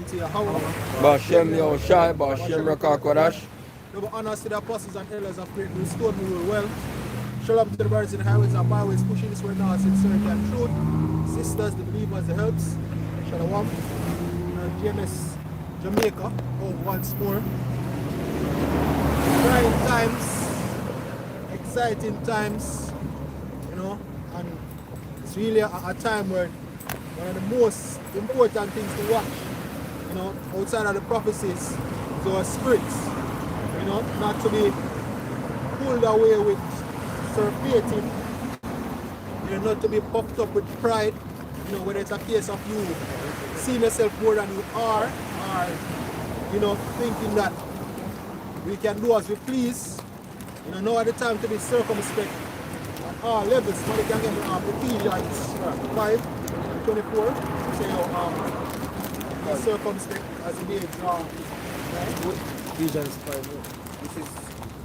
unto your hour. Bashem Yo Shai, Bashem Rakakwadash. Double honors to the apostles and elders of great restored me will well. Shalom to the birds in the highways and byways, pushing this word now, sincerity and truth. Sisters, the believers, the helps. Shalom. GMS Jamaica, home once more. Trying times, exciting times, you know, and it's really a time where one of the most important things to watch, you know, outside of the prophecies, is our spirits, you know, not to be pulled away with surfeiting, you know, not to be puffed up with pride, you know, whether it's a case of you seeing yourself more than you are, or, you know, thinking that we can do as we please, you know, now at the time to be circumspect at all levels. Somebody can get Ephesians 5:24, say, be circumspect as the day draw. Ephesians 5. This is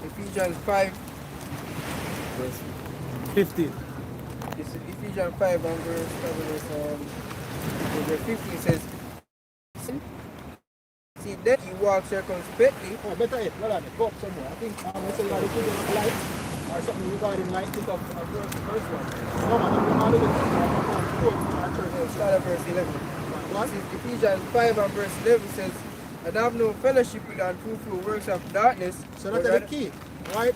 Ephesians 5. Verse 15. This is Ephesians 5 and verse 15 says, see that you walk circumspectly. Oh, better yet, hold on, go up somewhere. I think we say you are the children of light, or something regarding light, think of verse 1. No man, I'm all the way to Start at verse 11. What? This is Ephesians 5 and verse 11 says, and have no fellowship with unfruitful works of darkness. So that's the key, right?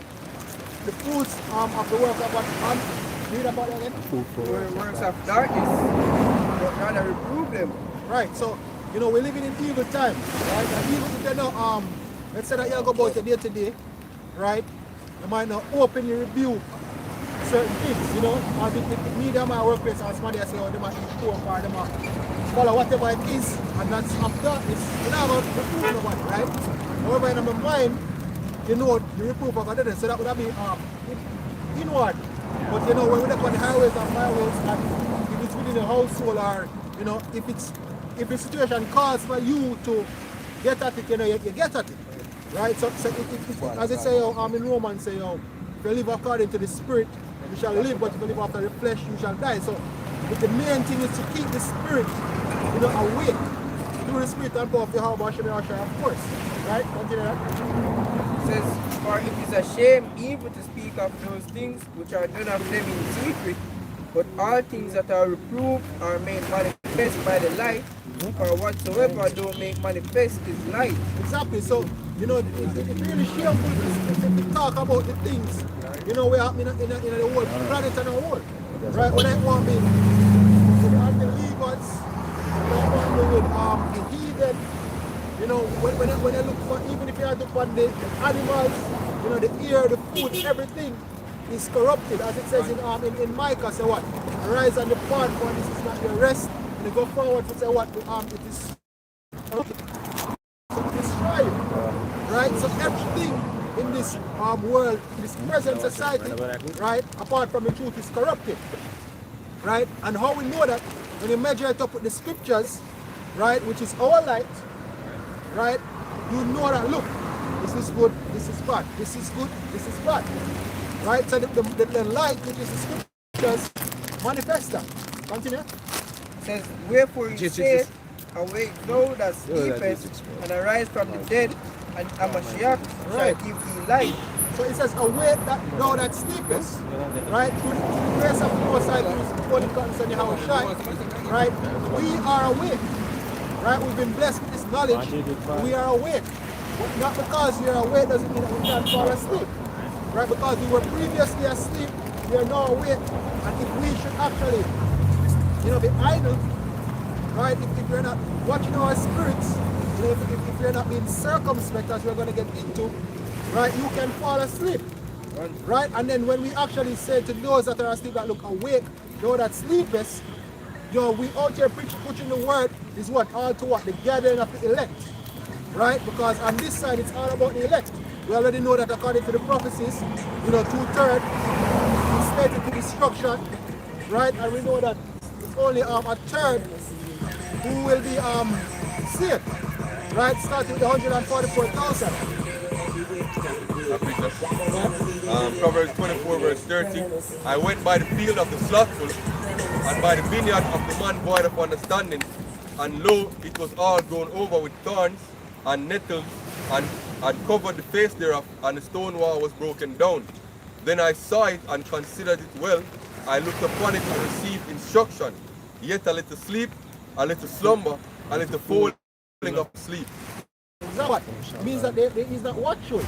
The fruits of the work of what? Read about that again. Works of darkness, but rather reprove them. Right, so, you know, we're living in evil times, right? And even if you know, let's say that you go about your day to day, right? You might not openly rebuke certain things, you know, or the media might workplace or somebody say, oh, they might eat pork or they might follow whatever it is, and that's of darkness. You're not going to reprove nobody, right? However, in my mind, you know, the reproof of God, so that would be inward. But you know, when we look on the highways and byways, and if it's within the household, or you know, if the situation calls for you to get at it, you know, you get at it, right? So as it say, in Romans, say, if you live according to the Spirit, you shall live, but if you live after the flesh, you shall die. So the main thing is to keep the Spirit, you know, awake through the Spirit and power of the Holy Spirit, of course, right? Continue that. Says, for it is a shame even to speak of those things which are done of them in secret, but all things that are reproved are made manifest by the light, for whatsoever don't make manifest is light. Exactly, so, you know, it's really shameful to talk about the things, you know, we're happening in the whole planet and the world, right? When I want me with the unbelievers, with the heathen, you know, when I look for, even if you have to find the animals, you know, the air, the food, everything is corrupted. As it says in Micah, say what? Arise and depart, for this is not your rest. And you go forward to say what? It is destroyed. Right? So everything in this world, in this present society, right, apart from the truth, is corrupted. Right? And how we know that? When you measure it up with the scriptures, right, which is our light, right, you know that, look, this is good, this is bad, this is good, this is bad, right? So the light, which is the scriptures, manifest that. Continue. It says, wherefore you say, awake thou that sleepest, and arise from the dead, and Amashiach shall give thee light. So it says, awake thou that sleepest, right? Through the grace of the Most High, through the Holy Conscience and Yahweh Shai, right? We are awake. Right, we've been blessed with this knowledge. We are awake. But not because we are awake doesn't mean that we can't fall asleep. Right, because we were previously asleep, we are now awake. And if we should actually, you know, be idle, right, if we're not watching our spirits, you know, if we're not being circumspect, as we're going to get into, right, you can fall asleep. Right, and then when we actually say to those that are asleep that look awake, those that sleepest, you know, we out here preaching the word is what? All to what? The gathering of the elect. Right? Because on this side, it's all about the elect. We already know that according to the prophecies, you know, 2/3 is slated to destruction. Right? And we know that it's only a third who will be saved. Right? Starting with the 144,000. Proverbs 24 verse 30. I went by the field of the slothful, and by the vineyard of the man void of understanding, and lo, it was all grown over with thorns and nettles, and had covered the face thereof, and the stone wall was broken down. Then I saw it and considered it well. I looked upon it and received instruction. Yet a little sleep, a little slumber, a little falling of sleep. Exactly. It means that there is not watchful.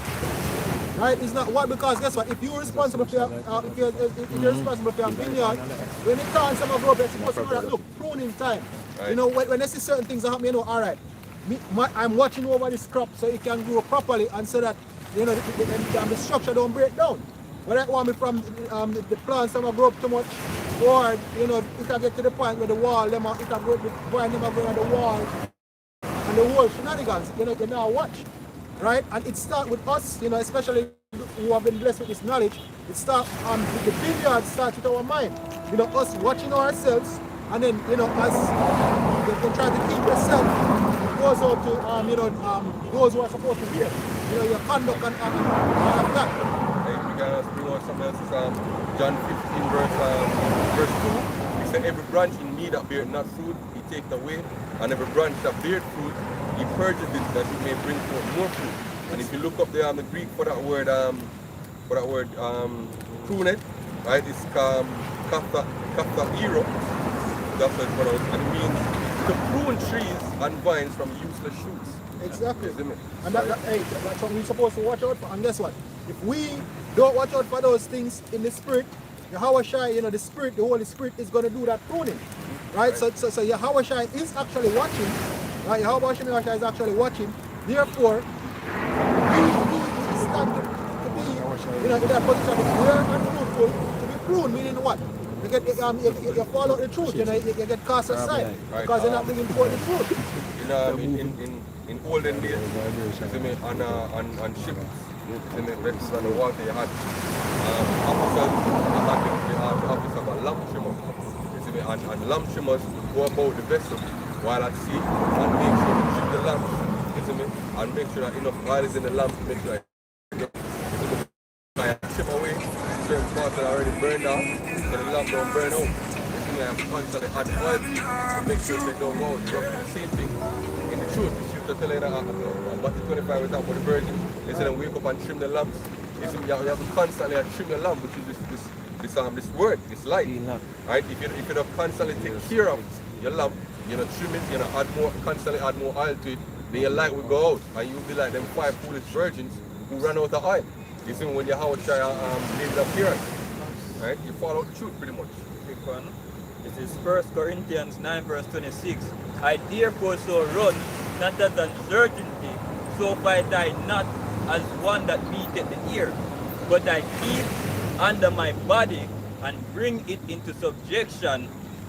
Right? It's not what, because guess what? If you're responsible for if you're responsible for your vineyard, when the time some grow up, you're supposed to know that, look, pruning time. Right. You know, when they see certain things happen, you know, all right, I'm watching over this crop so it can grow properly, and so that, you know, the structure don't break down. But that want me from the plants that grow up too much, or, you know, it can get to the point where the wall, it can grow, the vine them going on the wall, and the whole shenanigans, you know, you now watch. Right? And it starts with us, you know, especially who have been blessed with this knowledge. It starts, the vineyard starts with our mind. You know, us watching ourselves, and then, you know, as you can try to keep yourself, it goes out to, you know, those who are supposed to hear. You know, your conduct and that. Hey, we gotta bring out something else. John 15 verse 2. He said, every branch in me that beareth not fruit, he taketh away, and every branch that beareth fruit, he purges it that it may bring forth more fruit. And if you look up there on the Greek for that word pruned, right, it's kaphthairo, that's what it's pronounced, and it means to prune trees and vines from useless shoots. Exactly. Yes, And that's what we're supposed to watch out for. And guess what? If we don't watch out for those things in the spirit, Yahweh Shai, you know, the spirit, the Holy Spirit is going to do that pruning. Right? So Yahweh Shai is actually watching. Right? Yahweh Shai is actually watching. Therefore, we stand to be, you know, in that position of clear and fruitful, to be pruned, meaning what? You follow the truth, you know, you get cast aside, because you're not bringing forth the truth. In olden days, on ships, vessels on the water, you had officers, you had the office of a lamp trimmer. And lamp trimmers go about the vessel while at sea and make sure to trim the lamps, and make sure that enough oil is in the lamp to make sure that chip away certain parts that are already burned out, so the lamp don't burn out. I have to constantly add oil to make sure they don't go out. The same thing in the truth. To tell you that about the 25 is out for the virgin, they say then wake up and trim the lamps. You have to constantly trim the lamp, which is this word, this light. Right? If you don't constantly take care of your lamp, you know, trim it, you know, constantly add more oil to it, then your light will go out, and you'll be like them 5 foolish virgins who ran out of oil. You see, when your house made the appearance, right? You follow the truth pretty much. This is 1 Corinthians 9 verse 26. I therefore so run, not as uncertainty, so fight I not as one that beateth the ear, but I keep under my body and bring it into subjection,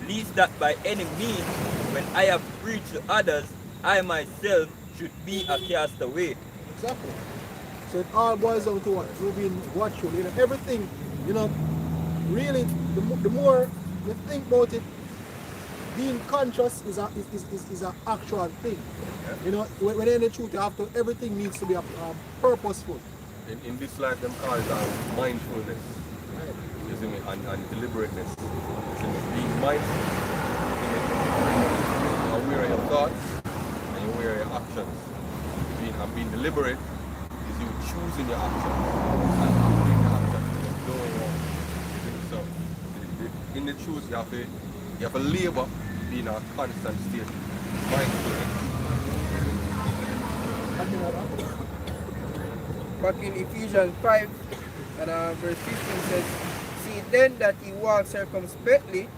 lest that by any means, when I have preached to others, I myself should be a castaway. Exactly. So it all boils down to what? You're being watchful. You know, everything, you know, really, the more you think about it, being conscious is an actual thing. You know, when you're in the truth, you have to, everything needs to be purposeful. In this life, them call it mindfulness, you see me, and deliberateness. You see me, being mindful, you're aware of your thoughts and you're aware of your actions. Being deliberate is you choosing your actions and acting your actions and doing wrong. So, in the truth, you have to labor being a constant state, mindfulness. Back in Ephesians 5 and verse 15 says, see then that ye walk circumspectly,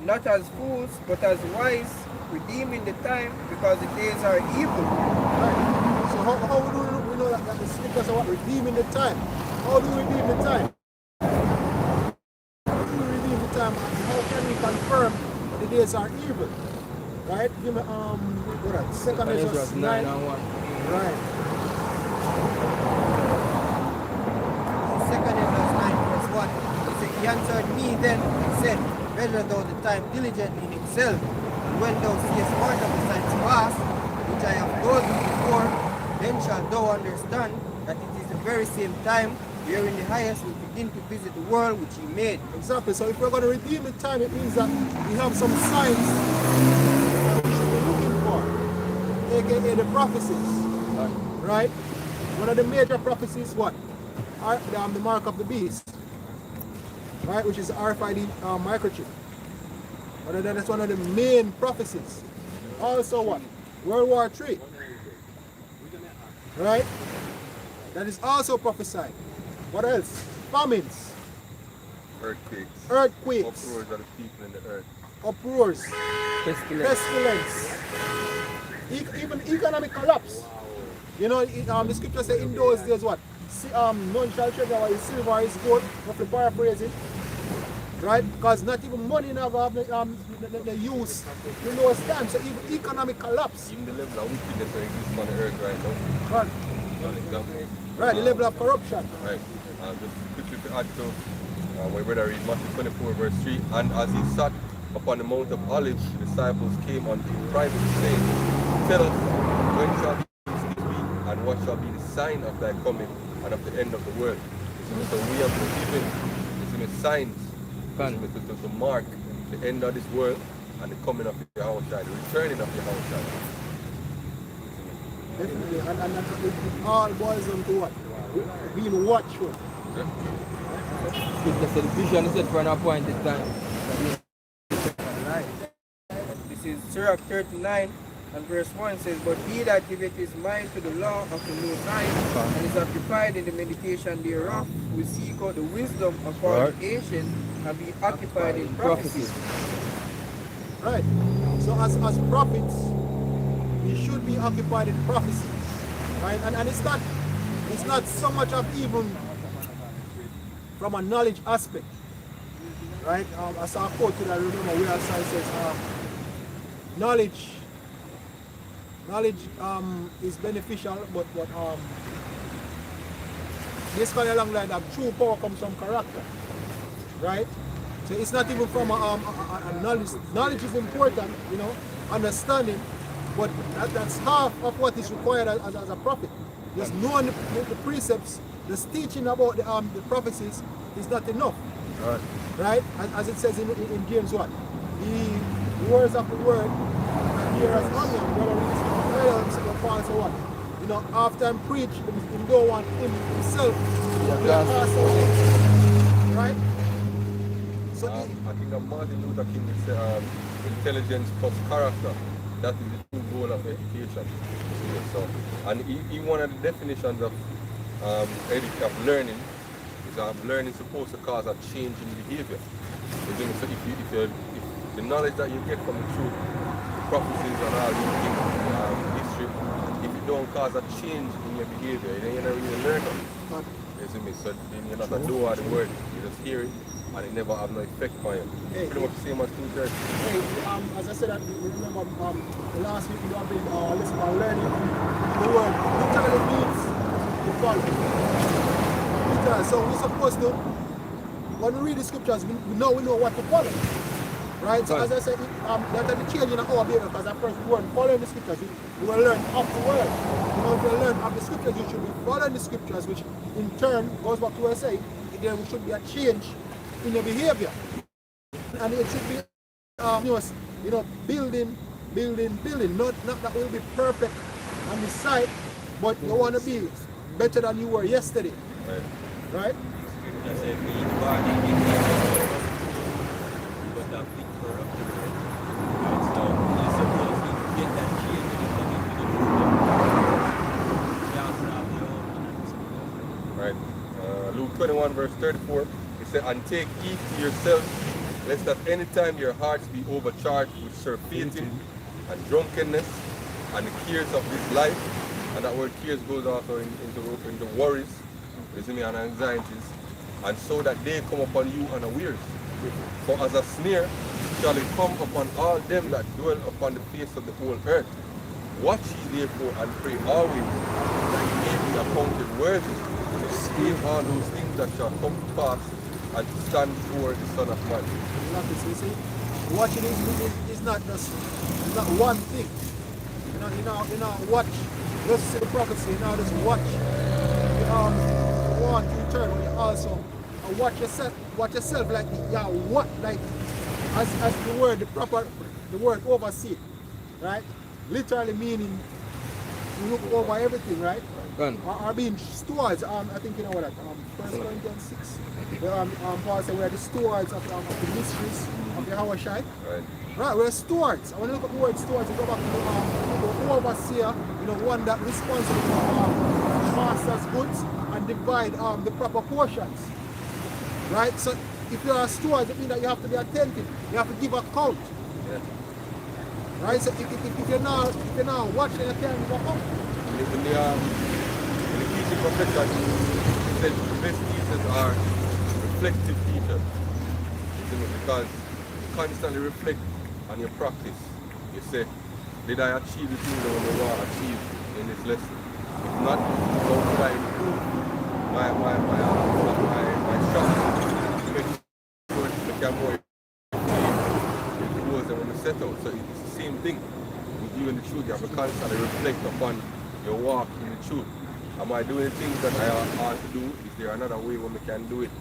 not as fools, but as wise, redeeming the time, because the days are evil. Right. So how do we know that the scriptures are what? Redeeming the time. How do we redeem the time? How do we redeem the time? How can we confirm that the days are evil? Right? Give me what else? Second Ezra 9 and 1. Right. Second Ezra 9 verse 1. He said, he answered me then and said, measure thou the time diligently in himself, and when thou seest part of the signs past, which I have told thee before, then shalt thou understand that it is the very same time wherein the highest will begin to visit the world which he made. Exactly. So if we're going to redeem the time, it means that we have some signs that we should be looking aka the prophecies, right? One of the major prophecies, what? The mark of the beast, right? Which is the RFID microchip. That's one of the main prophecies. Also what? World War III, right? That is also prophesied. What else? Famines. Earthquakes. Earthquakes. Uproars of the people in the earth. Uproars. Pestilence. Pestilence. Even economic collapse. You know, the scripture says in those days what? None shall treasure what is silver or is gold, roughly paraphrasing. Right? Because not even money now have the use in those times. So even economic collapse. Even the level of wickedness that exists on the earth right now. Right. An example. Right, the level of corruption. Right. Just quickly to add to my brother read Matthew 24 verse 3. And as he sat upon the Mount of Olives, the disciples came unto him privately, saying, Tell us, when shall these things be, and what shall be the sign of thy coming and of the end of the world? So we have been given signs to mark the end of this world and the coming of Yahushua, the returning of Yahushua. Definitely, and it all boils down to what? Being watchful. Scripture said the vision is set for an appointed time. Right. This is Sirach 39 and verse 1 says, But he that giveth his mind to the law of the Most High, and is occupied in the meditation thereof, will seek out the wisdom of all the ancients, and be occupied in prophecy. Right. So as prophets, we should be occupied in prophecy. Right? And it's not so much of even from a knowledge aspect. Right? I saw a quote that I remember where it says knowledge is beneficial, but basically along like that true power comes from character. Right? So it's not even from a knowledge. Knowledge is important, you know, understanding, but that's half of what is required as a prophet. Just knowing the precepts, just teaching about the prophecies is not enough. Right? As it says in James 1. The words of the word are here as onion, so what? You know, after him preach, him don't want himself to pass away. Right? So I think that Martin Luther King said intelligence plus character. That is the true goal of education. So, and one of the definitions of learning is learning supposed to cause a change in behavior. So if the knowledge that you get from the truth, the prophecies and all these things, history, if you don't cause a change in your behavior, then you're not really learning. You see me? So then you're not a doer of the word. You just hear it, and it never have no effect on you. Pretty much the same as 2:30. Hey, as I said, remember the last week we have been listening about learning. The word literally means to follow. Literally. So we're supposed to, when we read the scriptures, we know what to follow. Right? So as I said, that the change in our behavior, because at first we weren't following the scriptures, we will learn of the word. You know, if you learn of the scriptures, you should be following the scriptures, which in turn goes back to what I say, there should be a change in your behavior. And it should be building. Not that we'll be perfect on the side, but you want to be better than you were yesterday. Right? Right. Luke 21 verse 34, it said, And take heed to yourselves, lest at any time your hearts be overcharged with surfeiting and drunkenness and the cares of this life. And that word cares goes also into worries, you see me, and anxieties. And so that they come upon you unawares. For as a snare shall it come upon all them that dwell upon the face of the whole earth. Watch ye therefore and pray always, that ye may be accounted worthy to escape all those things that shall come to pass and to stand before the Son of Man. You see, watching is not one thing. You know, watch. Just see the prophecy. You know, just watch. Want to return, but you also watch yourself. Watch yourself like what like as the word oversee, right? Literally meaning look over everything, right? Done. Are being stewards. I think you know what that. 1 Corinthians 6. Where Paul said we are the stewards of the mysteries of the Hawashai. Right. Right, we're stewards. I want to look at the word stewards and go back to the overseer, one that responsible for master's goods and divide the proper portions. Right? So if you're a steward, it means that you have to be attentive. You have to give account. Yeah. Right? So if you're not watching, you can't give account. In the teaching profession, it says the best teachers are reflective teachers. Isn't it? Because you constantly reflect on your practice. You say, did I achieve the thing that I want to achieve in this lesson? If not, how could I improve my strategy to make sure to become more effective the goals that when we set out. So it's the same thing with you and the truth. You have to constantly reflect upon your walk in the truth. Am I doing the things that I ought to do? Is there another way when we can do it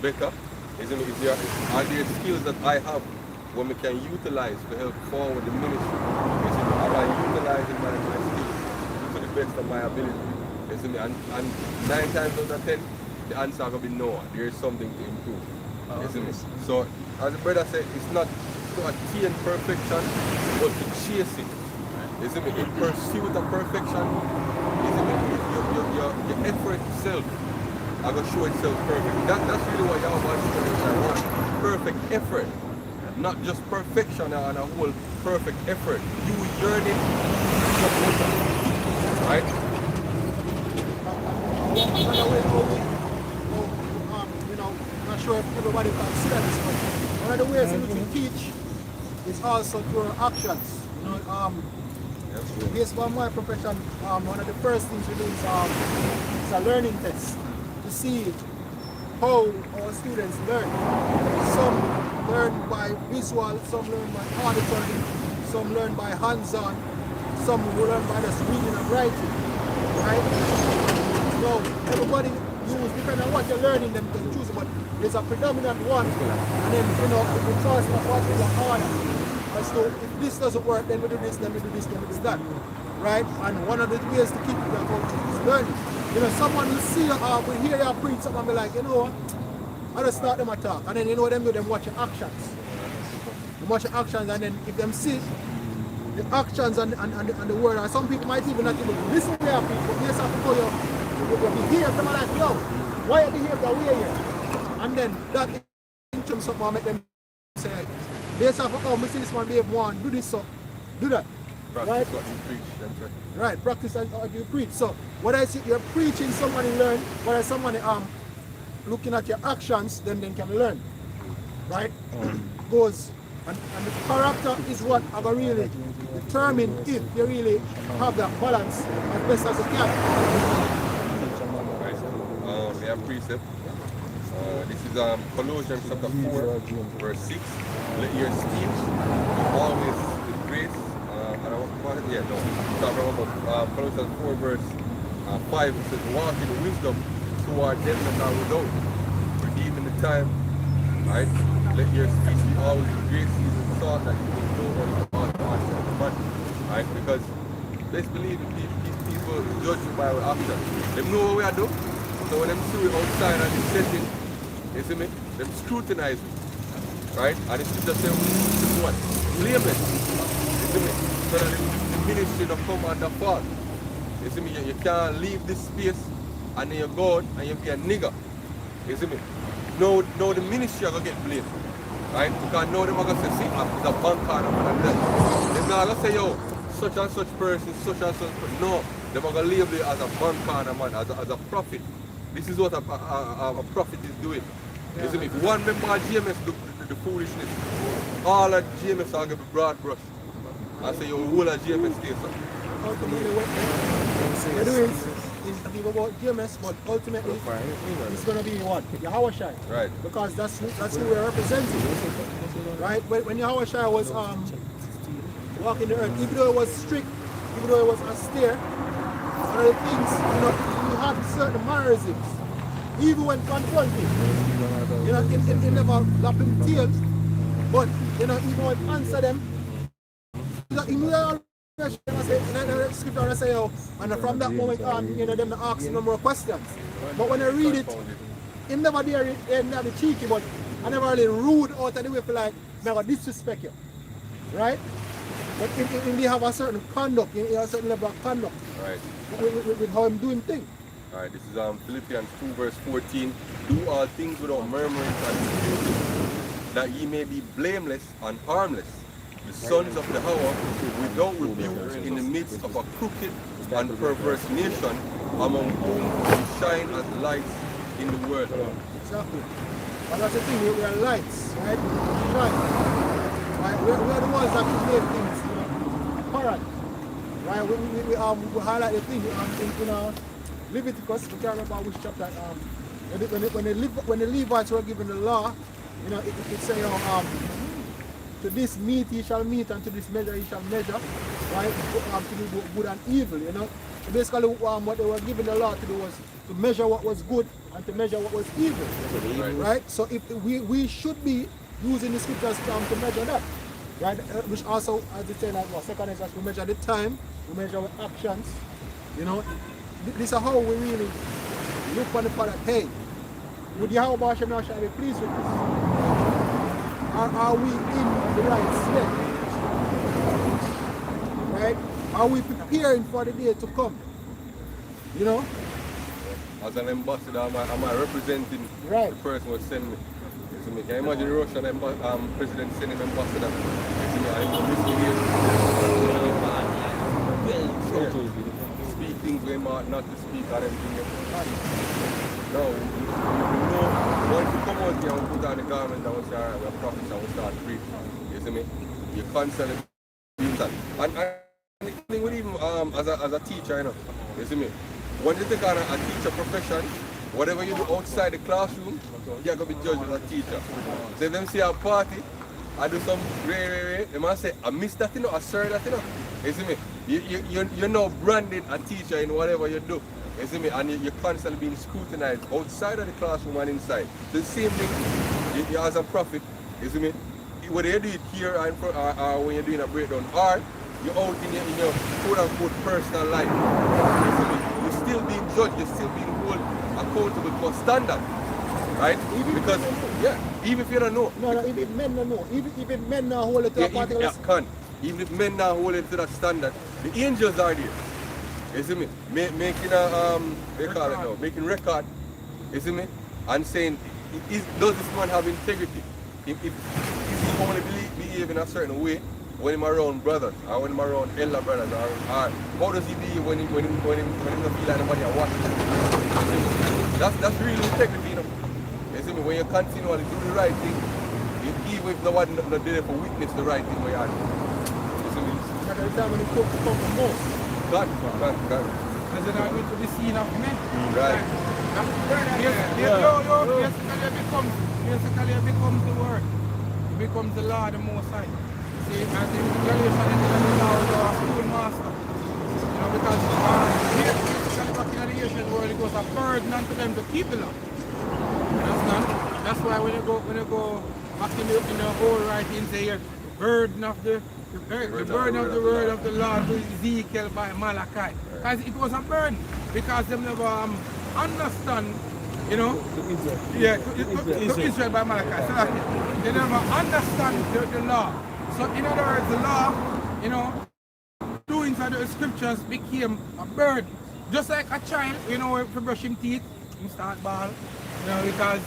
better? Are there skills that I have when we can utilize to help forward the ministry? Am I utilizing my skills to the best of my ability? And 9 times out of 10, the answer is going to be no. There is something to improve. So, as the brother said, it's not to attain perfection, but to chase it. In pursuit of perfection, your effort itself are going to show itself perfect. That's really what y'all want to show. Perfect effort. Not just perfection and a whole perfect effort. You yearning for better. Right? Another way I'm not sure if everybody can see this, but one of the ways in which we teach is also through our actions. Based on my profession, one of the first things we do is a learning test to see how our students learn. Some learn by visual, some learn by auditory, some learn by hands-on, some will learn by just reading and writing. Right? So everybody depending on what you're learning, them can choose, but there's a predominant one, and then if we choose what is the order. So if this doesn't work, then we do this, then we do this, then we do that. Right? And one of the ways to keep the culture is learning. Someone will see will hear you preach something and be like, I just start them attack. And then them do them watch your actions. They watch your actions, and then if them see the actions and the word, and some people might even not even listen to your people, but yes, after you behave, them are like, yo, why you behave that way here? And then that in something make them say, based off of I see this man behave one, do this, so do that. Practice right? what you preach, that's right. Right, practice what you preach. So what I see you're preaching, somebody learn, whereas somebody looking at your actions, then they can learn. Right? Goes and the character is what I really determine if you really have that balance as best as you can. Right. We have precept. This is Colossians chapter 4, verse 6. Let your speech be always with grace. Colossians 4, verse 5. It says, walk in wisdom toward them that are without, redeeming the time. Right? Let your speech be always with grace, seasoned salt, that you will know what is God. Right? Because let's believe these people judge you by our actions. They know what we are doing. So when them see we outside and they setting, you see me? Them scrutinize me. Right? And it's just say, what? Blameless. You see me? So that the ministry don't come under fault. You see me? You can't leave this space and then you go out and you be a nigger. You see me? No, the ministry are going to get blamed. Right? Because now they're going to say, see, it's a bank card and that. They're not going to say, yo, such and such person, such and such person. No, they're going to label it as a bank card man, as a prophet. This is what a prophet is doing. Yeah. You see me? If one member of GMS do the foolishness, all of GMS are going to be broad brush. I say, yo, whole of GMS stays up. Ultimately, what they do is people about GMS, but ultimately it's going to be what? Yahushai. Right. Because that's who we're representing. Right? When Yahushai was walking the earth, even though it was strict, even though it was austere, one of the things, he had certain mannerisms. Even when confronted, it never lap him tails, but even when answer them, he the scripture say, and from that moment on, them ask no more questions. But when I read it, him never there, never cheeky, but I never really rude out of the way for like, never disrespect you. Right? But in they have a certain conduct, a certain level of conduct. Right. With how I'm doing things. Alright, this is Philippians 2 verse 14. Do all things without murmuring and disputings, that ye may be blameless and harmless, the sons of the hour, without rebuke in the midst of a crooked and perverse nation, among whom we shine as lights in the world. Exactly. And that's the thing, we are lights, right? Right? We are the ones that create things, current. Right? We highlight the thing in Leviticus, we can't remember which chapter. When the Levites were given the law, it says, to this meat ye shall meet, and to this measure ye shall measure, right? To do good and evil, So basically, what they were given the law to do was to measure what was good and to measure what was evil, right? So if we should be using the scriptures to measure that, right? Which also, as it says, second is we measure the time, we measure our actions, This is how we really look on the fact that, hey, would Yahweh Hashem shall be pleased with us? Are we in the right state? Right? Are we preparing for the day to come? As an ambassador, am I representing the person who sent me? So can you imagine the Russian president sending an ambassador? Speak things we might not to speak and everything. No, once you come out here and put on the garment and we say, alright, we're prophets and we start preaching. You see me? You constantly doing that. And the thing with even as a teacher, you see me? When you take on a teacher profession, whatever you do outside the classroom, you're going to be judged as a teacher. So if them see a party, I do some they must say, I miss that, I serve that, You see me? You're now branded a teacher in whatever you do. You see me? And you're constantly being scrutinized outside of the classroom and inside. The same thing you as a prophet, you see me? Whether you do it here or when you're doing a breakdown, or you're out in your quote-unquote personal life. You see me? You're still being judged, you're still being held accountable to a standard. Right? Even if you don't know. No, even if men don't know. Even if men not hold it to a particular Even if men not hold it to that standard, the angels are there. You see me? Making a they call it now, making record. You see me? And saying, does this man have integrity? If he only behave in a certain way when he's around brothers or when he's around elder brothers, or how does he behave when he don't feel like nobody are watching? That's really integrity, You see me? When you continually do the right thing, even if no one not there for witness the right thing where you are. You see me? At the time when it comes to most. God. Because they're not going to be seen of men. Right. Basically, it becomes the word. It becomes the law, the Most High. See, I think Galatians is the law of our schoolmaster. Because back in the ancient world, it was a burden unto them to keep the law. That's why when you go back in the old writings here, burden of the burden of the word of the Lord to Ezekiel by Malachi. Because it was a burden. Because they never understand, to Israel by Malachi. So they never understand the law. So in other words, the law, doing for the scriptures became a burden. Just like a child, if you brush his teeth, he start ball. Because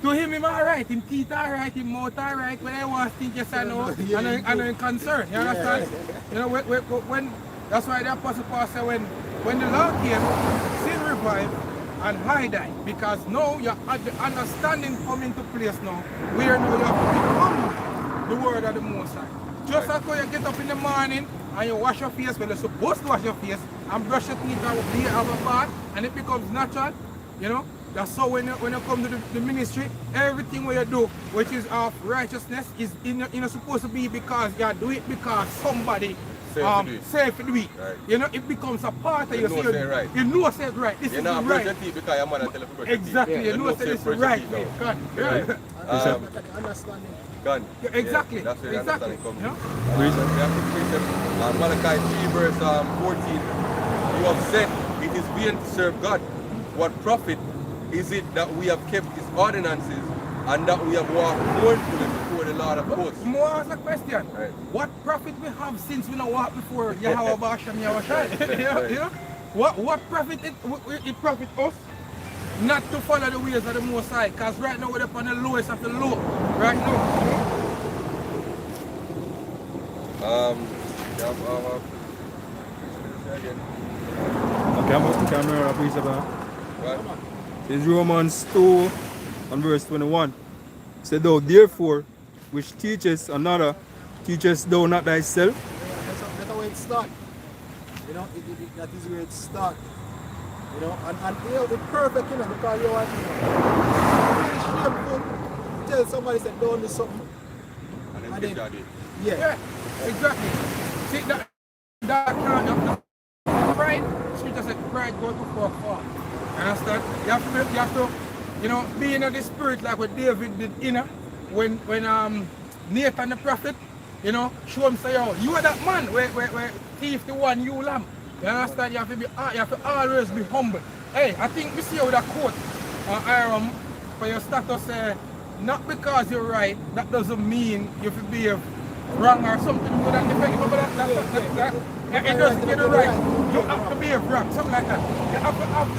to him alright, his teeth alright, his mouth alright, when I want to think yes I know, and I'm concerned. You understand? When that's why the Apostle Paul said when the law came, sin revived and high died. Because now you have the understanding come into place now, where now you have to become the word of the Most High. Just as when you get up in the morning and you wash your face when you're supposed to wash your face and brush your teeth and have a bath, and it becomes natural, That's so when you come to the ministry, everything what you do, which is of righteousness, is supposed to be because you do it because somebody safe to do it. Right. It becomes a part of your right. You know it's right. This is not right. Because your teeth because your mother tell you to brush your teeth. Exactly, you know it's right. And Understanding. Gun. Yeah, exactly. Yeah, that's where the Exactly. understanding comes. You know? We have to precept, Malachi 3 verse 14. You have said it is vain to serve God. What profit is it that we have kept his ordinances and that we have walked mournfully before the Lord of hosts? More ask a question. Right. What profit we have since we don't walk before Yahweh Basham Yahushai? Right. You know? What profit it profit us? Not to follow the ways of the Most High, because right now we're up on the lowest of the low. Right now. Again. Okay, I'm up to camera, please, about. Right. It's Romans 2 and verse 21. It said, thou therefore, which teachest another, teachest thou not thyself? That's how it starts. You know, that is where it starts. You know, and you know, it's perfect, you know, because you are, really shameful to tell somebody that don't do something. And then get Yeah. Yeah, exactly. See, that kind of pride, scripture said pride goes before a fall. You understand? You have to, you know, be in the spirit like what David did, you know, when Nathan the prophet, you know, show him say, oh, you are that man where thief the one you lamb. You understand? You have to always be humble. Hey, I think we see how that quote, Iram, for your status, not because you're right, that doesn't mean you have to be wrong or something. You don't that. It doesn't get it right. You have to be wrong, something like that. You have to have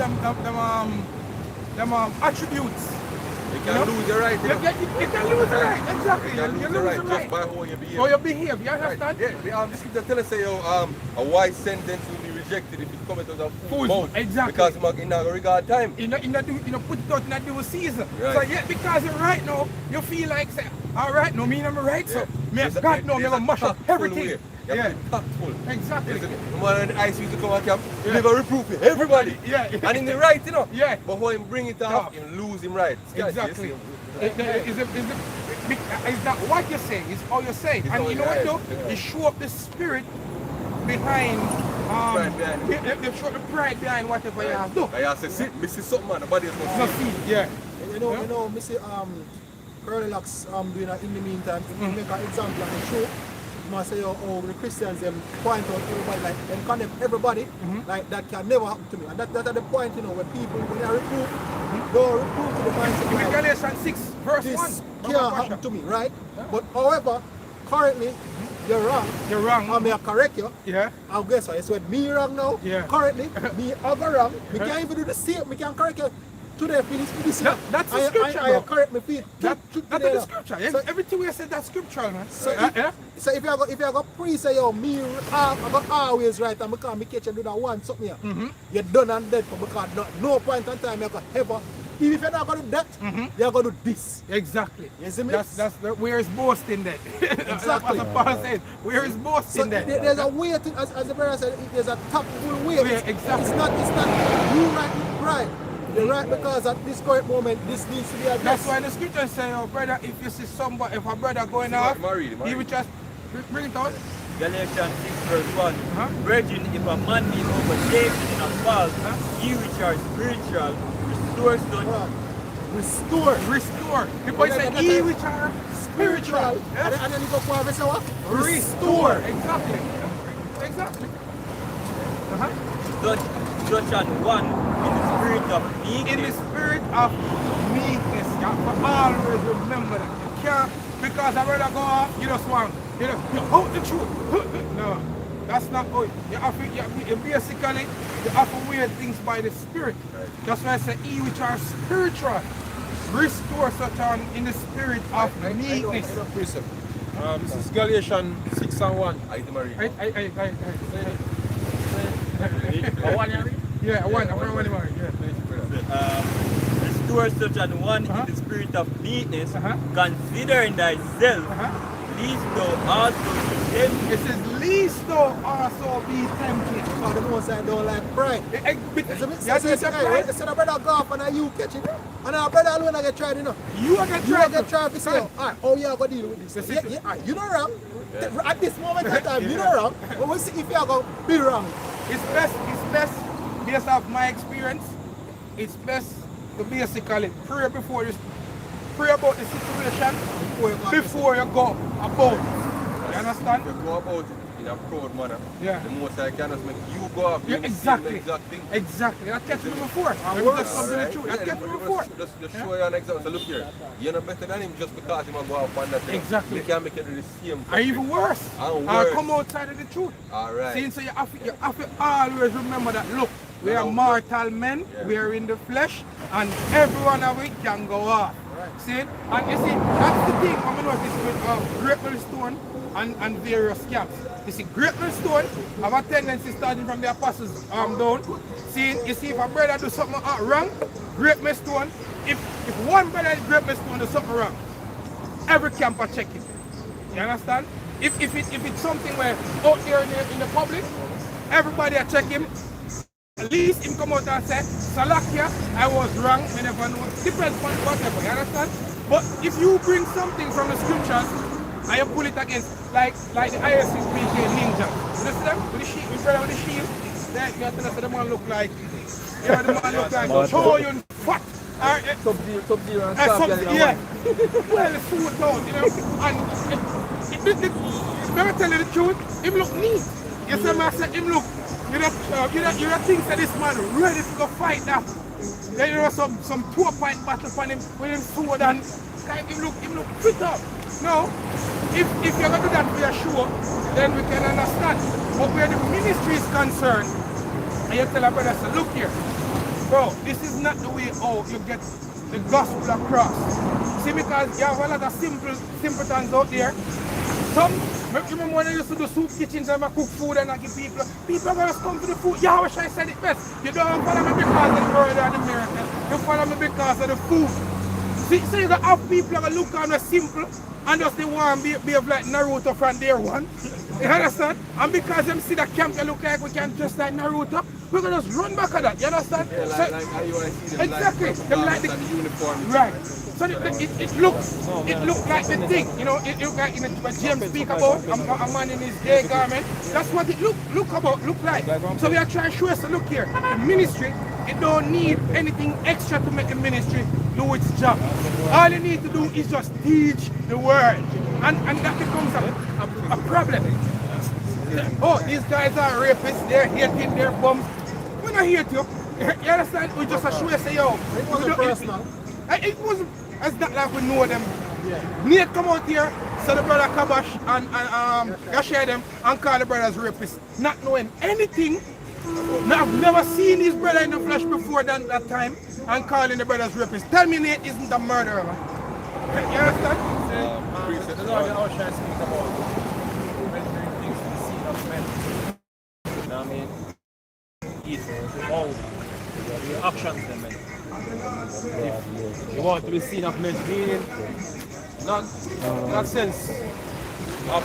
them attributes. You can lose your right. You can lose the right, exactly. You can lose the right just by how you behave. How you behave, you understand? Yeah, the scripture tell us say, a wise sentence will be rejected if it comes out of Fool's mouth. exactly. Because in a regard time. You know, put it out in a due season. Right. So yeah, because you're right now, you feel like say, all right, no, me I'm right, so me There's God no, me there's gonna mash up tactful everything. way. You have to be tactful. Exactly. The man on the ice used to come at camp, Yeah. never reproof it, everybody. Yeah. And in the right, you know. Yeah. But when him bring it off, Yeah. him lose him right. Exactly. Yes, It's not what you say, it's how you say. It's And how you you know what say. though? Yeah. They show up the spirit behind Pride behind it. they show up the pride behind whatever you have to do. I have to sit, me see something man, nobody else No must see. see, yeah. You know, me see Curly Locks doing that in the meantime, if you make an example of the show, you must say, oh, the Christians them point out everybody, like them condemn everybody, like that can never happen to me. And that's the point, you know, when people, when they reprove, don't reprove to the mindset In like, Galatians 6, verse this 1. can't happen to me, right? But however, currently, you're wrong. You're wrong. I may correct you. Yeah. And guess what? It's when me wrong now. Yeah. Currently, me other wrong. We can't even do the same. We can correct you today. Finish this. That's the scripture, I bro. correct my feet. That's the scripture. So, Everything we said that's scriptural, man. so, Yeah. so if you go pre say yo me I got always right and because me catch and do that one something here. You're done and dead for because no point in time you go ever. Even if you're not gonna do that, you're gonna do this. Exactly. You see me? That's where is boasting then? Exactly. As Paul said, where is So boasting then? there's a way to, as the brother said, there's a tactful way. Yeah, exactly. It's not you right with pride. You're right because at this current moment, this needs to be addressed. That's why the scripture say, oh brother, if you see somebody, if a brother going off, he will just bring it out. Galatians 6 verse 1. Uh-huh. Brethren, if a man be overtaken in a fault, ye which are spiritual, restore such. Restore. Because he said, ye which are spiritual. Yes? And then you go for a what? Restore. Exactly. Exactly. Such an one in the spirit of meekness. In the spirit of meekness, you have to always remember that. You can't, because I rather go off, you just want, you hold the truth. No, that's not how you have to, basically, you have to wear things by the spirit. That's why I say, ye which are spiritual, restore such an in the spirit of meekness. This is Galatians 6 and 1. Yeah, I want more. Restore such an one in the spirit of meekness, considering thyself, lest thou also be tempted. It says, least thou also be tempted. Because the most I don't like pride. It's a brother go off and you catch it. And our brother alone I get tried, you know. You are You get tried to say, alright, how you are going to deal with this? You know wrong. At this moment in time, you know wrong. But we'll see if you are going to be wrong. It's best, based off my experience, it's best to basically pray before you pray about the situation before you go about it. You understand? If you go about it in a proud manner, Yeah. the most I can just make you go up Yeah, doing the exactly. same exact thing. Exactly. That kept me before. I Let me work. just come to the truth. That kept me before. Just show you an example. So look here, you're not better than him just because he might go up on that thing. Exactly. You can make it do the same. Or even worse. And Or worse. come outside of the truth. Alright. See, so you have to always remember that, look, we are mortal men, we are in the flesh, and every one of it can go off. See? And you see, that's the thing I'm noticing with Great Millstone and various camps. You see, Great Millstone have a tendency starting from the apostles down. See, you see, if a brother do something wrong, Great Millstone, if one brother in Great Millstone do something wrong, every camp will check it. You understand? If it's something where out there in the public, everybody will check him. At least him come out and say, Salakia, I was wrong, we never know. Depends on whatever, you understand? But if you bring something from the scriptures and you pull it against, like the ISUPK ninja, you see them? With the shield, with the shield, you tell us the man look like, the man look like, show you fat. Sub-Zero and Yeah. Well, it's food down, you know, and let me tell you the truth, him look neat. You see, I said, him look, you don't think that this man ready to go fight that. Then you know some 2-point battle for him with him sword and him look fit up. No, if you're gonna do that for your show, then we can understand. But where the ministry is concerned, and you tell a brother, say, look here, bro, this is not the way how you get the gospel across. See, because you have a lot of simpletons out there. Some, remember when I used to do soup kitchens and I cook food and I give people are going to come to the food. Yeah, I wish I said it best. You don't follow me because of the murder and the miracle. You follow me because of the food. See, so you got have people that look on the simple and just they want to behave like Naruto from day one. You understand? And because them see the camp, they look like we can just like Naruto, we're going to just run back at that. You understand? Yeah, like how you want to see them exactly. Them like the uniform. Right. So it looks like the thing, you know, it look like what James speak about, a man in his day garment. That's what it look like. So we are trying to show us, look here, the ministry, it don't need anything extra to make the ministry do its job. All you need to do is just teach the word. And that becomes a problem. Oh, these guys are rapists, they're hating, they're bums. We're not here to, you understand? We just show us, yo. It wasn't personal. It wasn't, it's not like we know them. Yeah. Nate come out here, so the brother Kabash and share them and call the brothers rapists. Not knowing anything. Now, I've never seen his brother in the flesh before that time and calling the brothers rapists. Tell me Nate isn't a murderer. You understand? The Lord I was trying to speak about measuring things to the seed of men. You know what I mean? It's how the actions them men. If you want to be seen of men's meaning, not sense of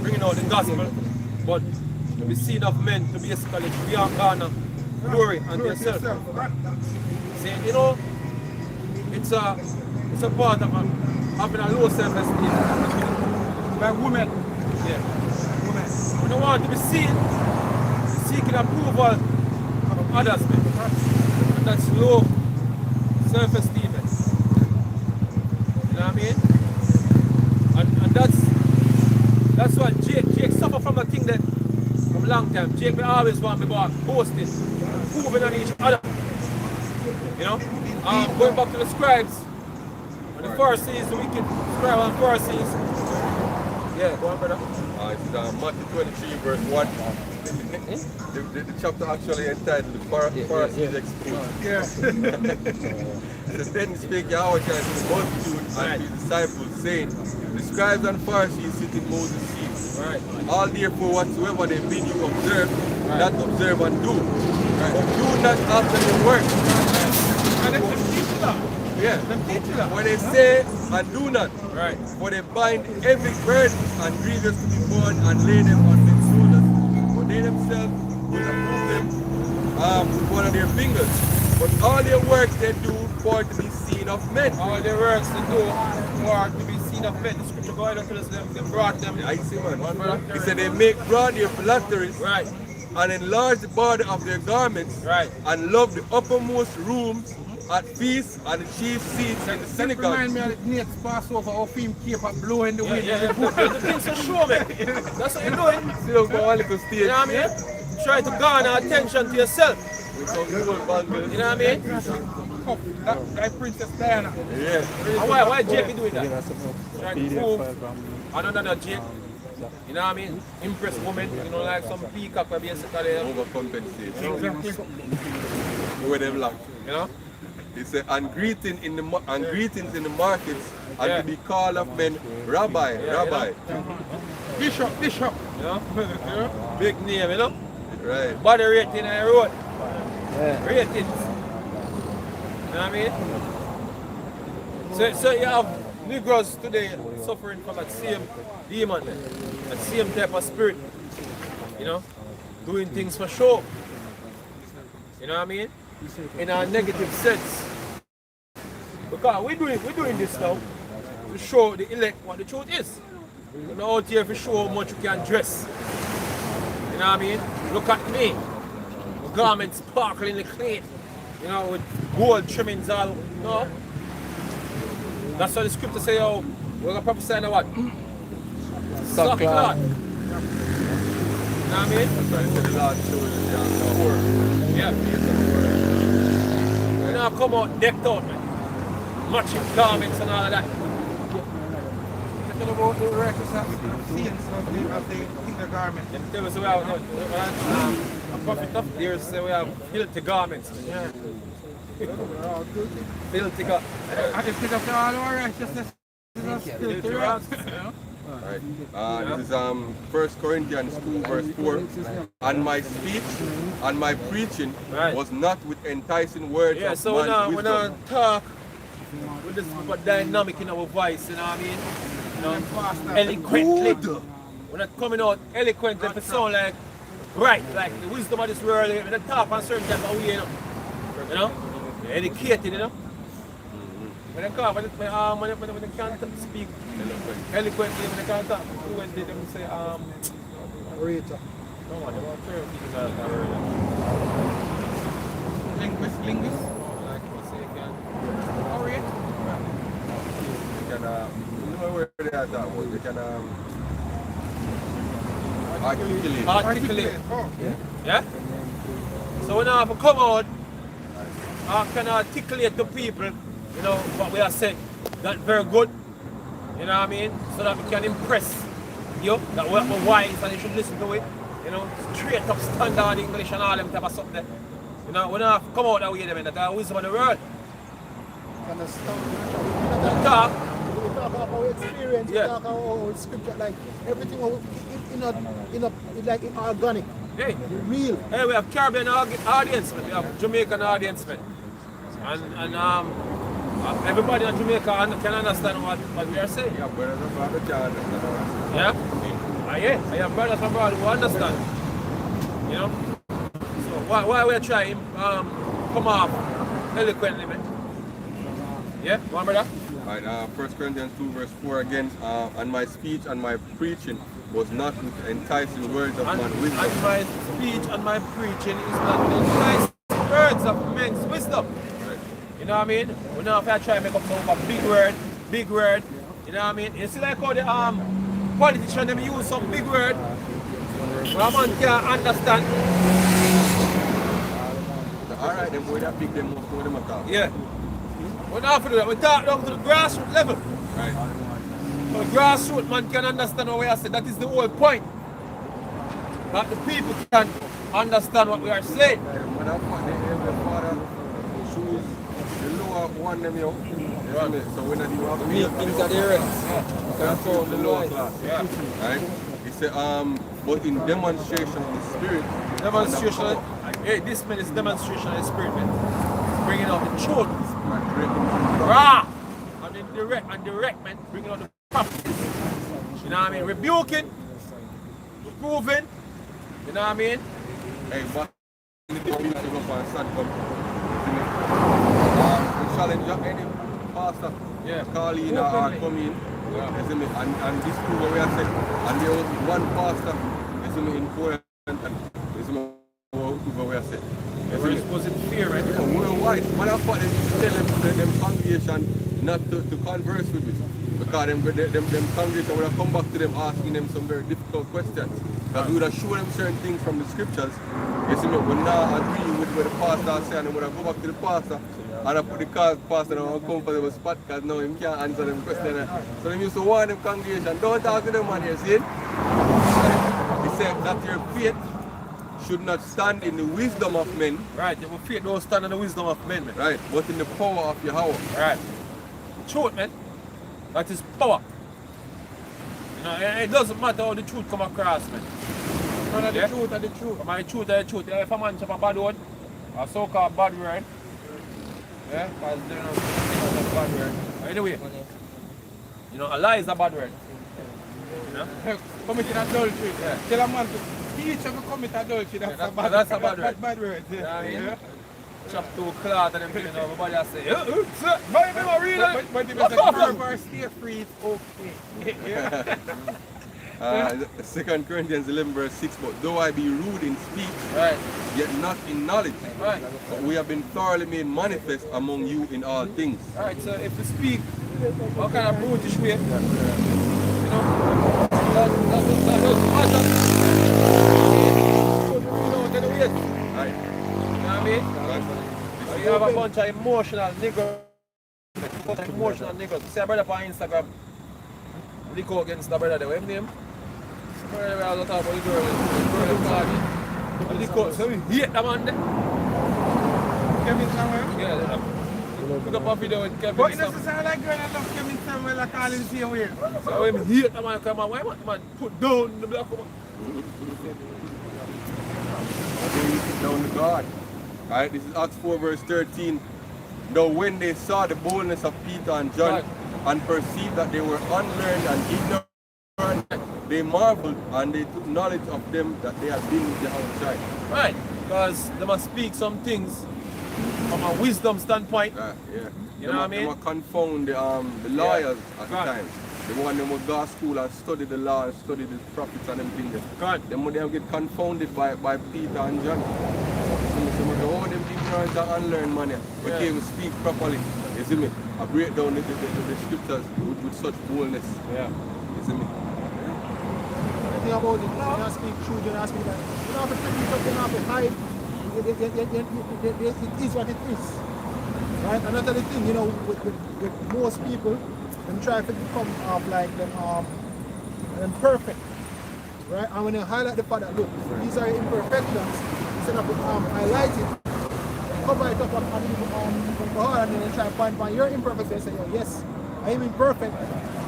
bringing out the gospel, but to be seen of men to basically beyond honor, glory and yourself. See, you know, it's a part of having a low self-esteem by women. Yeah, women. We don't want to be seen seeking approval from others, man. And that's low self-esteem. You know what I mean? And that's what Jake suffered from a thing that from a long time. Jake will always want me about boasting, proving on each other. You know? Going back to the scribes, and the Pharisees, the wicked scribe and Pharisees. Yeah, go on, brother. It's Matthew 23, verse 1. The chapter actually entitled The Pharisees Exposed. Yeah. Then spake Yahweh to the multitude and his disciples, saying, the scribes and Pharisees sit in Moses' seat. Right. All therefore whatsoever they bid you observe, that observe and do. Right. But do not after the work. And them teach that. Yeah. Them teach that. When they say and do not, Right. for they bind every burden and grievous to be borne and lay them on men's shoulders, but they themselves will approve them with one of their fingers. But all their works they do for to be seen of men. All the works they do for to be seen of men. The scripture God unto us them, they brought them. I see, man. He said they make broad their phylacteries, Right. and enlarge the border of their garments, Right. and love the uppermost rooms at feasts and the chief seats in the Remind synagogues. me of the Nate's Passover, how film keep up blowing the wind. Yeah. The things to show me. That's what you're doing. Still go on little stage. You know what I mean? Try to garner attention to yourself. With some gold bangles. You know what I mean? That Princess Diana. Yeah. And why JP doing that? Trying to prove another Jake. You know what I mean? Impress women, you know, like some peacock where basically Overcompensate. Exactly. With them black. you know? He said, and greetings in the markets, and Yeah. to be called of men, Rabbi, Rabbi. Bishop. You know? Big name, you know? Right. Body rating I wrote. Ratings. You know what I mean? So you have Negroes today suffering from that same demon, that same type of spirit. You know? Doing things for show. You know what I mean? In a negative sense. Because we're doing this now to show the elect what the truth is. We're not out here to show how much you can dress. You know what I mean? Look at me. My garments sparkling clean. You know, with gold trimmings all. No. That's what the scripture say, oh, we're going to prophesy now what? Sackcloth. You know what I mean? That's why he said the Lord showed us the word. Yeah. You know, come out decked out, man. Matching garments and all of that. Talking about the righteous saints of the garment. And tell us we have a prophet of theirs say we have filthy garments. Yeah. Filthy garments. And if it of all our righteousness is not still to us. Right. This is 1 Corinthians 2 verse 4. And my speech and my preaching Right. was not with enticing words Yeah, of so man's when I wisdom. talk with this super dynamic in our voice, you know what I mean? You know, eloquently. When I'm coming out eloquently, it sound like right, like the wisdom of this world, when I talk on certain type of way, you know? You're educated, you know? When I talk, when I can't speak eloquently, when I can't talk fluently, they will say, Orator. no one, they won't turn people that are Linguist. like you say, you can orient. You can, you know where they are that word? You can articulate. Articulate. Oh, Yeah? So when I have to come out, I can articulate to people, you know, what we are saying. That's very good. You know what I mean? So that we can impress you, that we're wise and you should listen to it. You know, straight up standard English and all them type of something there. You know, when I have to come out that way, then that's the wisdom of the world. Understand? Talk. We talk about experience, Yeah. we talk about scripture, like everything like organic, Hey, real. hey, we have Caribbean audience, man. We have Jamaican audience, man. And everybody in Jamaica can understand what we are saying. Yeah, brothers and brothers, John. Yeah? I have brothers and brothers who understand. You know? So why we trying come off eloquently, man? Yeah? One brother? Right, 1 Corinthians 2 verse 4 again, and my speech and my preaching was not with enticing words of man's wisdom. And my speech and my preaching is not the nice words of men's wisdom. Right. You know what I mean? We now have to try to make up some big word. You know what I mean? You see like how the politicians them use some big word. But a man can't understand. Alright, them boy that big, them must know them at all. Yeah. We now have to do that. We talk down to the grassroots level. Right. So the grassroots man can understand what we are saying. That is the whole point. That the people can understand what we are saying. When I put the father shoes, the lower one them yo. Right. So when you have to Meat things are there. that's all the lower class. Yeah. Right? He said, but in demonstration of the spirit. Demonstration. Hey, this man is demonstration of the spirit, man. Bringing out the truth. Rah! And then direct, man. Bringing out the prophecies. You know what I mean? Rebuking. Reproving. You know what I mean? Hey, but the community go for a stand come. We challenge any pastor. Yeah. Call in or Openly. come in. Yeah. You see me? And this prove what we are saying. And there was one pastor, you see me, in Poland, and you see me, prove what we are saying. We're exposing fear, right? Yeah, worldwide. Matter of fact, they tell them congregation not to converse with me. Because them congregation would have come back to them asking them some very difficult questions. Because we would have shown them certain things from the scriptures. You see, we not agree with what the pastor said, and we would have go back to the pastor and I put the pastor in an uncomfortable spot because now he can't answer them questions. So they used to warn them congregation, don't talk to them, man, you see? He said that your faith should not stand in the wisdom of men. Right, your faith don't stand in the wisdom of men, man. Right, but in the power of Yahweh. Right. Truth, man. That is power. You know, it doesn't matter how the truth come across, man. None of the truth are the truth. My truth is the truth. If a man chop a bad word, a so-called bad word, yeah, because they don't know a bad word. Anyway, you know, a lie is a bad word. You know? Committing adultery. Yeah. Tell a man to teach him to commit adultery. That's a bad that's a bad word. Bad word. Yeah, I mean, chop two cloth and them, you know, everybody has to say, buy me a real. But if it's a perverse, stay free, it's okay. 2 Corinthians 11 verse 6, but though I be rude in speech, Right. yet not in knowledge, Right. but we have been thoroughly made manifest among you in all things. Alright, so if we speak, what kind of brutish way, you know, that doesn't matter. You know, get away. Right. You know what I mean? You have a bunch of emotional niggas. See a brother on Instagram, lick out against the brother there, what's his name? Brother, I was talking about the girl party. Lick out, so we hate that man there. Kevin Samuel? Yeah, put up a video with Kevin But it Samuel. doesn't sound like girl I love Kevin Samuel, I call him the same way. So when we hate that man, come on, why want the man put down the black woman? Down to God. Alright, this is Acts 4 verse 13. Now when they saw the boldness of Peter and John and perceived that they were unlearned and ignorant, they marveled and they took knowledge of them that they had been with the outside. Right, because they must speak some things from a wisdom standpoint. Yeah. You know what I mean? They were confound the lawyers at the time. They want them to go to school and study the law and study the prophets and them things. Them would get confounded by Peter and John. So all them ignorant and unlearned man we can't even speak properly. You see me? I break down the scriptures with such boldness. Yeah. You see me? The thing about it, you don't speak truth, you don't speak that. You don't have to pretend something, you don't have to hide. It is what it is. Right? Another thing, you know, with most people, them try to become like them perfect. Right? And when you highlight the fact that look, these are imperfections, instead of highlighting, cover it up on the heart and then you try to find your imperfections and say, oh, yes, I am imperfect.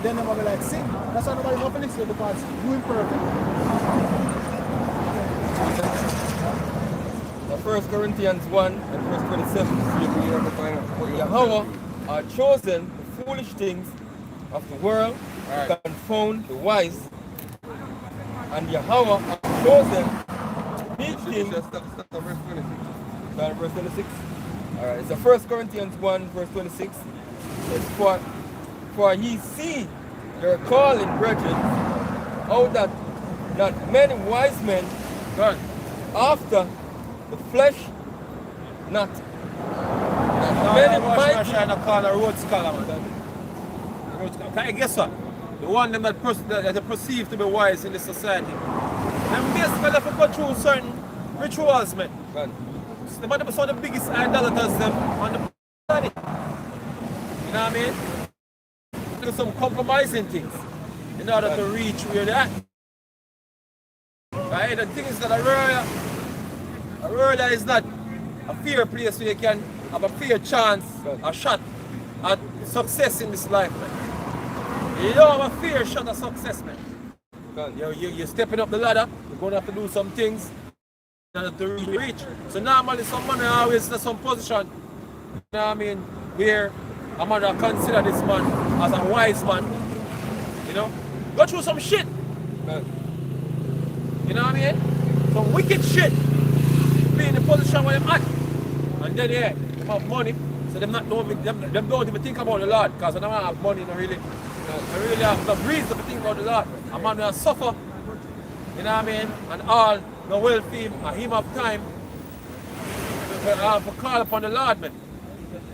Then they're gonna be like, sin. That's why nobody wants to listen because you're imperfect. 1 Corinthians 1 and verse 27. Yahweh are chosen the foolish things of the world to confound the wise. And Yahweh are chosen big things. Verse 26. Alright, so 1 Corinthians 1 verse 26. It's for ye see your calling, brethren, how that not many wise men after the flesh, not many mighty. I call a road scholar, man. Can I guess what? The one them that are perceived to be wise in the society. Them basically have to go through certain rituals, man. The man are some of the biggest idolaters them on the planet. You know what I mean? Do some compromising things in order to reach where they're at. Right? The thing is that a world is not a fair place where you can have a fair chance, a shot at success in this life, man. You don't have a fair shot at success, man. You're stepping up the ladder, you're going to have to do some things in order to reach. So normally someone always in some position, you know what I mean, where I'm gonna consider this man as a wise man. You know? Go through some shit. You know what I mean? Some wicked shit. Be in the position where I'm at. And then yeah, they have money. So them don't even think about the Lord. Because when I have money, they really have the reason to think about the Lord. A man will suffer. You know what I mean? And all the wealthy and him have time. for call upon the Lord, man.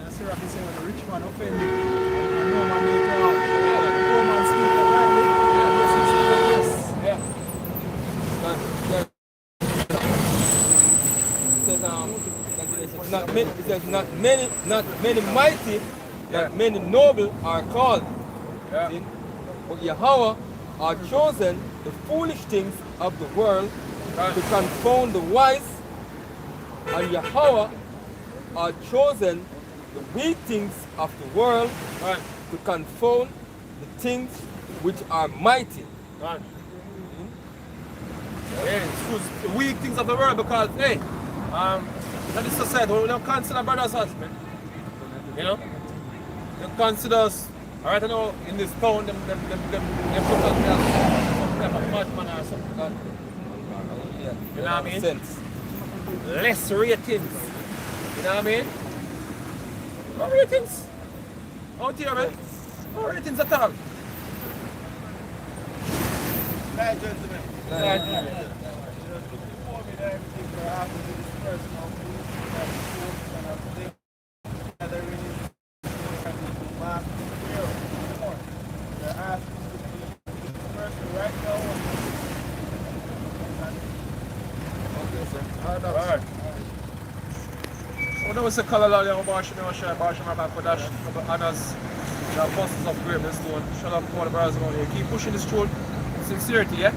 That's what I say when the rich man offended. And no man make out. The poor man speak rightly. Yeah. It says not many mighty, not many noble are called. Yeah. See? But Yahweh are chosen the foolish things of the world to confound the wise, and Yahweh are chosen the weak things of the world to confound the things which are mighty. Right. Yeah, it's the weak things of the world because, hey, that is society, we don't consider brothers husband. You know? They consider us, alright, I know in this town, them put us there some type of madman or something like that. You know what I mean? Sense. Less ratings. You know what I mean? No ratings. Out here, man. No ratings at all. Right, gentlemen. Right. Before me, everything that happened to this person, I'll put it at the source and I'll put it at the release. Mark the hero. They're asking to be this person right now. Okay, sir. Alright. So now it's a color line of Barsham, Barsham, back with Dash, others, the apostles of greatness, shut up all the brothers around here. Keep pushing this truth. Sincerity, yeah?